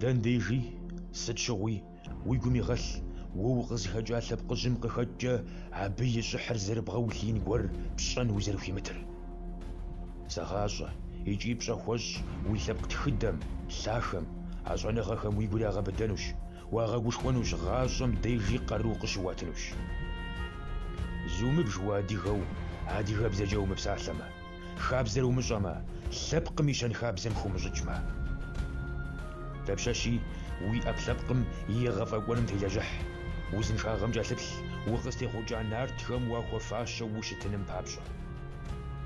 دنديجي سد شغوي ويقوم يغل ووغزها لبق جمق خجة عبي شحر زربغولين قور بشان وزر في متر سغاجة يجيب شخوش ويلبق تخدم ساخم عشان غاخم ويقول اغا بدنوش واغا وشوانوش غاجم ديجي قروق شواتنوش زوم بجوا ديغو عادي غابزة جو مبساسمة خابزر ومجمع لبق ميشان خابزم خمججمة تبشاشي وي أبلبقم يغفا قولم تيجح وزن شاغم جالبل وغستي خوجا نار تخم واخو فاشا وشتنم بابشا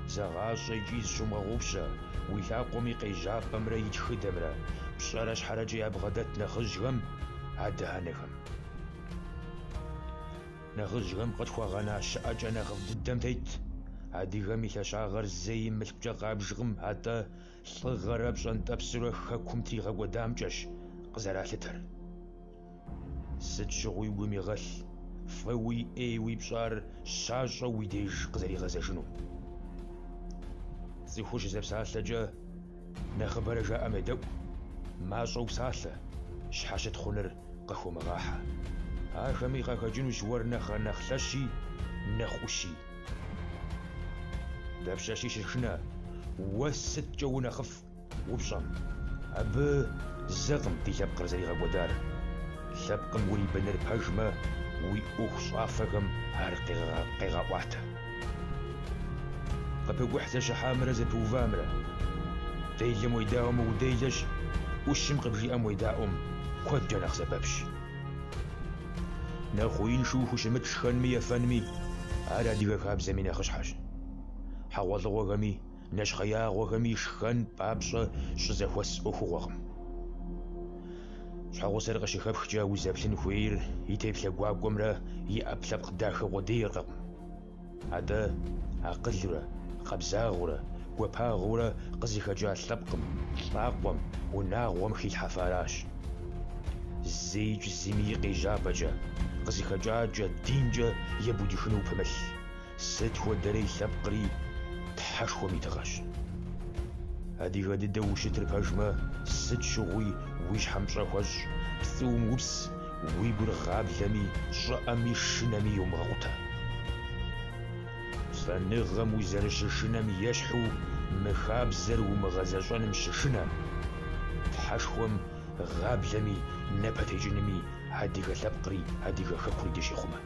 زغاشا يجيز شما غوبشا ويلاقومي قيجاب بمرا يتخدمرا بشارش حرجي أبغدت نخجغم عدها نغم نخجغم قد خواغانا شاجا نغف ددم تيت عادي غمي تشاغر زي ملبجا غابجغم عدا صغر بشان تبسرو خاكم تيغا قدام جاش قزرا لتر سد شغوي ومي غل فوي ايوي بشار شاشا ويديج قزري غزا شنو زيخوش زب ساسة جا نخبر جا امدو ماشا وساسة شحاشة خنر قخو مغاحة آخمي غاكا جنو جوار نخا نخلاشي نخوشي دبشاشي شرشنا وست جو نخف وبشام أب زغم تيجاب قرزري غابودار لبقم وي بنر بهجمة وي أوخ صافقم قيغا واحدة قبل وحدة شحامرة زبو فامرة ديجم ويداهم وديجش وشم قبجي أم ويداهم كود جنخ سببش ناخوين شوخو شمتش خنمي فنمي على ديغا خاب زمين خشحش حوال غوغمي نشخيا غوغمي شخن بابشا شزخوس أخو غوغم شحاغو سرغ شخب خجا وزابلن خوير يتيبلا قواب قمرا يأبلب قداخ ودير غم عدا عقلرا قبزاغورا وباغورا قزي خجا لبقم طاقوم وناغوم خيل حفاراش زيج زميقي جابجا قزي خجا جا دينجا يبودي خنو بمل ست هو دري لبقري تحشو ميتغاش هادي غادي دوشة الباجمة ست شغوي ويش حمشا خوش ثوم وبس ويقول غاب لمي شأمي شنمي ومغوطة فنغم وزرش شنمي يشحو مخاب زر ومغزجان مششنم تحشوم غاب لمي نبتي جنمي هادي غلبقري هادي غخكوري ديشي خما